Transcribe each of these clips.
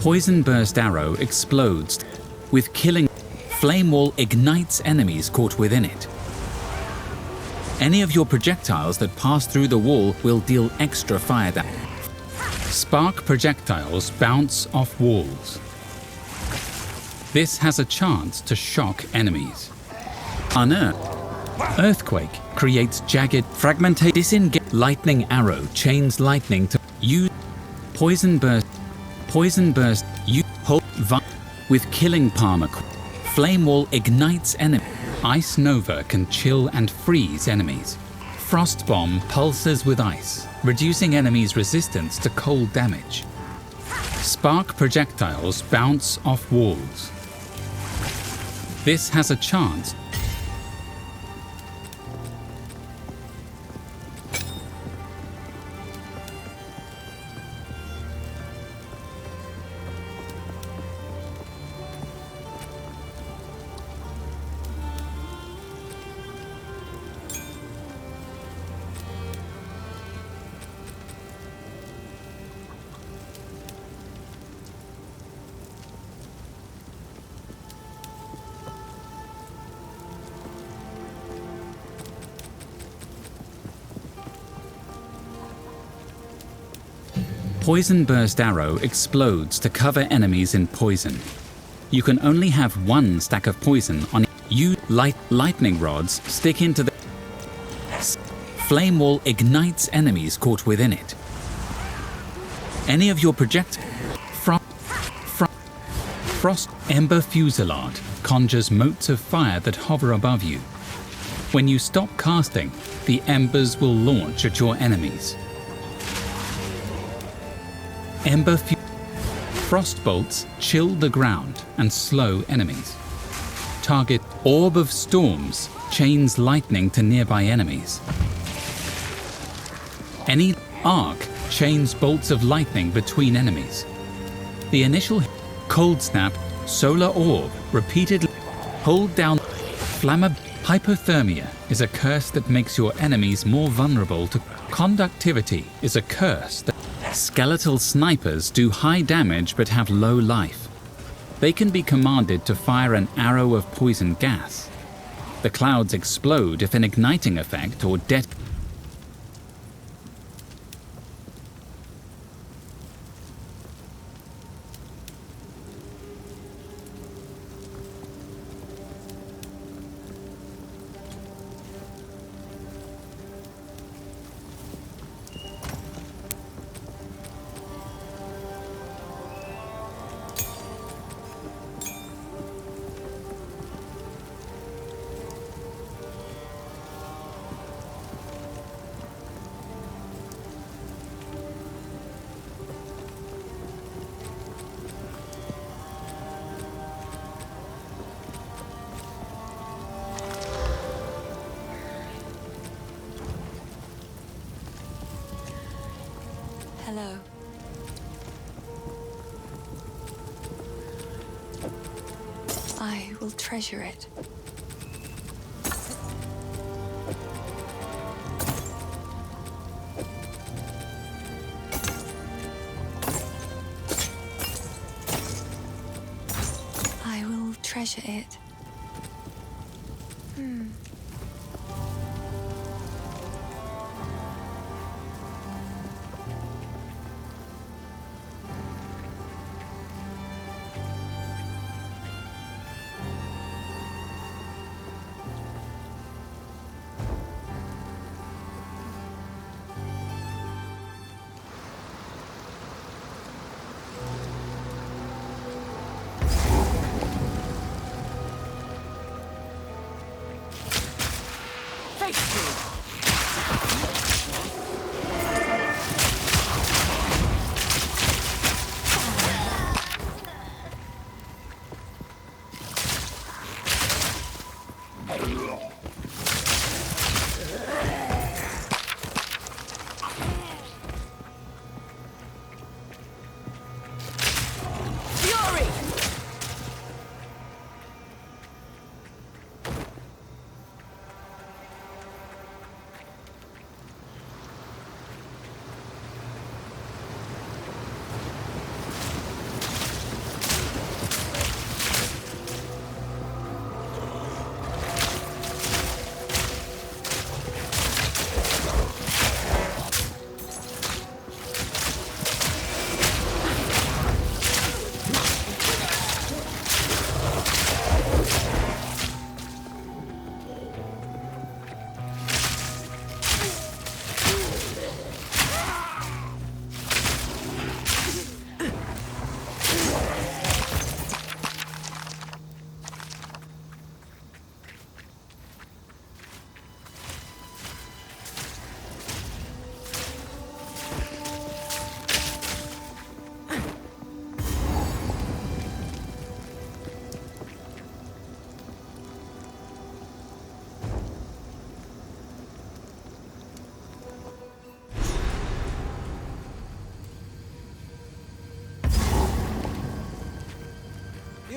Poison burst arrow explodes with killing. Flame wall ignites enemies caught within it. Any of your projectiles that pass through the wall will deal extra fire damage. Spark projectiles bounce off walls. This has a chance to shock enemies. Unearth. Earthquake creates jagged fragmentation. Disengage. Lightning arrow chains lightning to use. Poison burst. Poison burst. You hold with killing palmer. Flame wall ignites enemy. Ice nova can chill and freeze enemies. Frost bomb pulses with ice, reducing enemies' resistance to cold damage. Spark projectiles bounce off walls. This has a chance. Poison burst arrow explodes to cover enemies in poison. You can only have one stack of poison on you. Lightning rods stick into the flame wall ignites enemies caught within it. Any of your frost ember fusillade conjures motes of fire that hover above you. When you stop casting, the embers will launch at your enemies. Frost bolts chill the ground and slow enemies. Target orb of storms chains lightning to nearby enemies. Any arc chains bolts of lightning between enemies. The initial cold snap solar orb repeatedly hold down. Hypothermia is a curse that makes your enemies more vulnerable to conductivity. Is a curse that skeletal snipers do high damage but have low life. They can be commanded to fire an arrow of poison gas. The clouds explode if an igniting effect or Hello. I will treasure it. I will treasure it.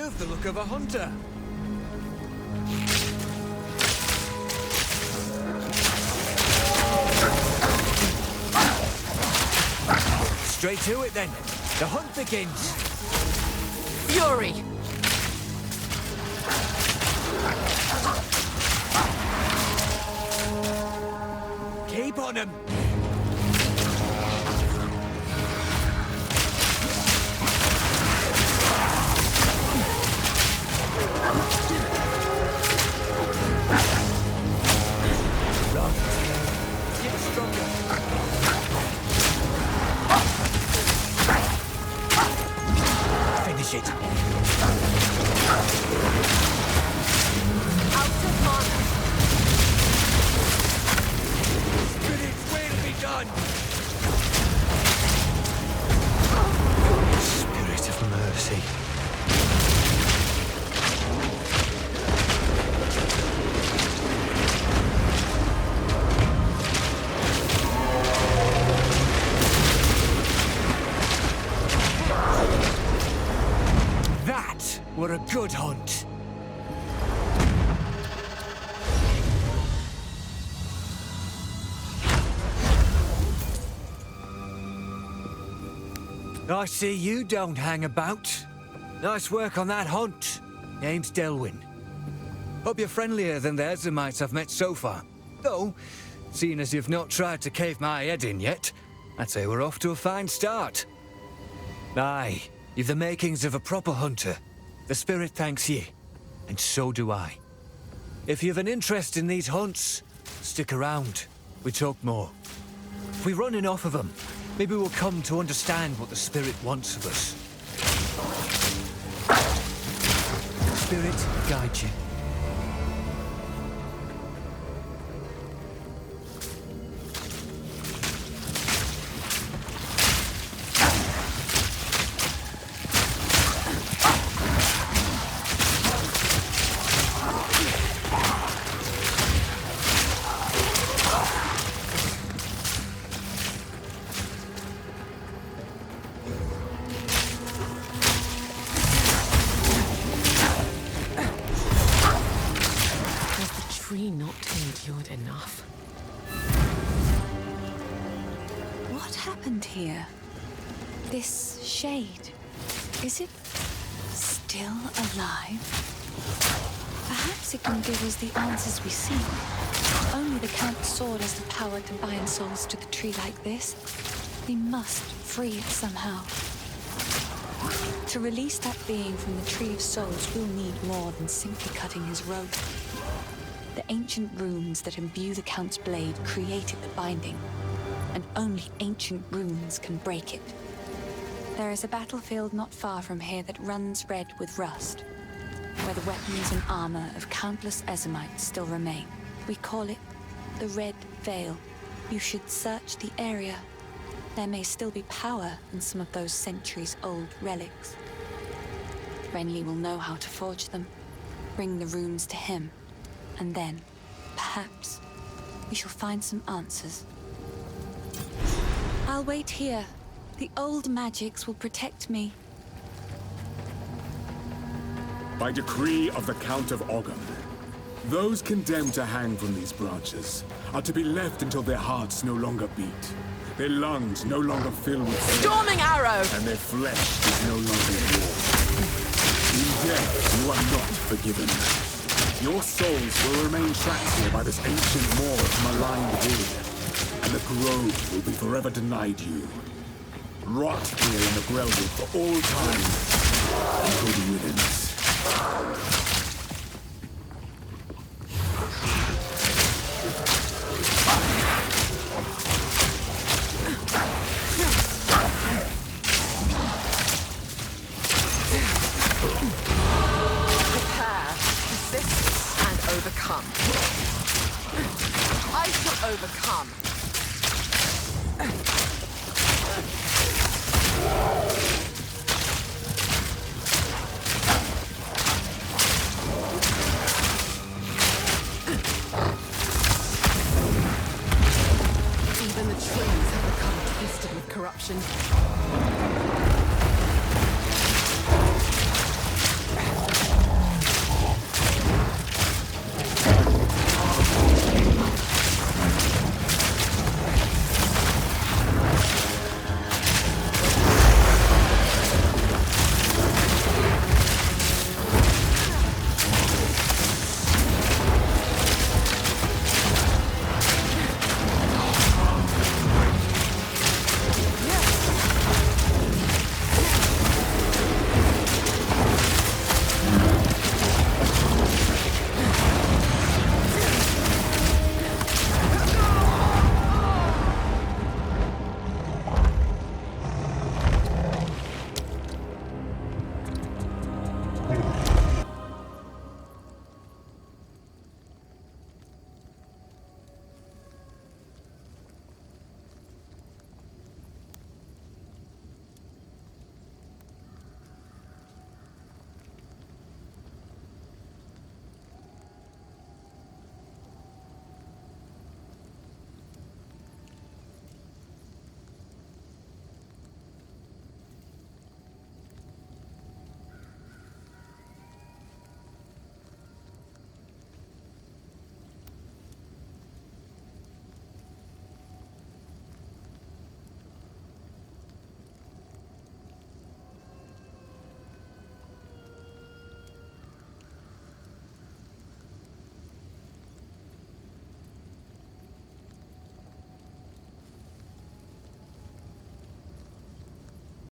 You've the look of a hunter. Straight to it then. The hunt begins. Fury! Keep on him. Get stronger. Finish it. Out of mana! Spirit's will be done. Spirit of mercy. That were a good hunt. I see you don't hang about. Nice work on that hunt. Name's Delwyn. Hope you're friendlier than the Ezemites I've met so far. Though, seeing as you've not tried to cave my head in yet, I'd say we're off to a fine start. Aye, you've the makings of a proper hunter. The spirit thanks ye, and so do I. If you've an interest in these hunts, stick around. We talk more. If we run enough of them, maybe we'll come to understand what the spirit wants of us. Spirit guide you. Tree not endured enough. What happened here? This shade, is it still alive? Perhaps it can give us the answers we seek. Only the Count's sword has the power to bind souls to the tree like this. We must free it somehow. To release that being from the Tree of Souls, we'll need more than simply cutting his rope. The ancient runes that imbue the Count's blade created the binding, and only ancient runes can break it. There is a battlefield not far from here that runs red with rust, where the weapons and armor of countless Ezemites still remain. We call it the Red Veil. You should search the area. There may still be power in some of those centuries-old relics. Renly will know how to forge them, bring the runes to him, and then, perhaps, we shall find some answers. I'll wait here. The old magics will protect me. By decree of the Count of OWWBK, those condemned to hang from these branches are to be left until their hearts no longer beat, their lungs no longer fill with air, Storming arrow! and their flesh is no longer warm. In death, you are not forgiven. Your souls will remain trapped here by this ancient maw of maligned wood, and the grove will be forever denied you. Rot here in the Grellwood for all time. Good riddance. Prepare, resist, and overcome. I shall overcome.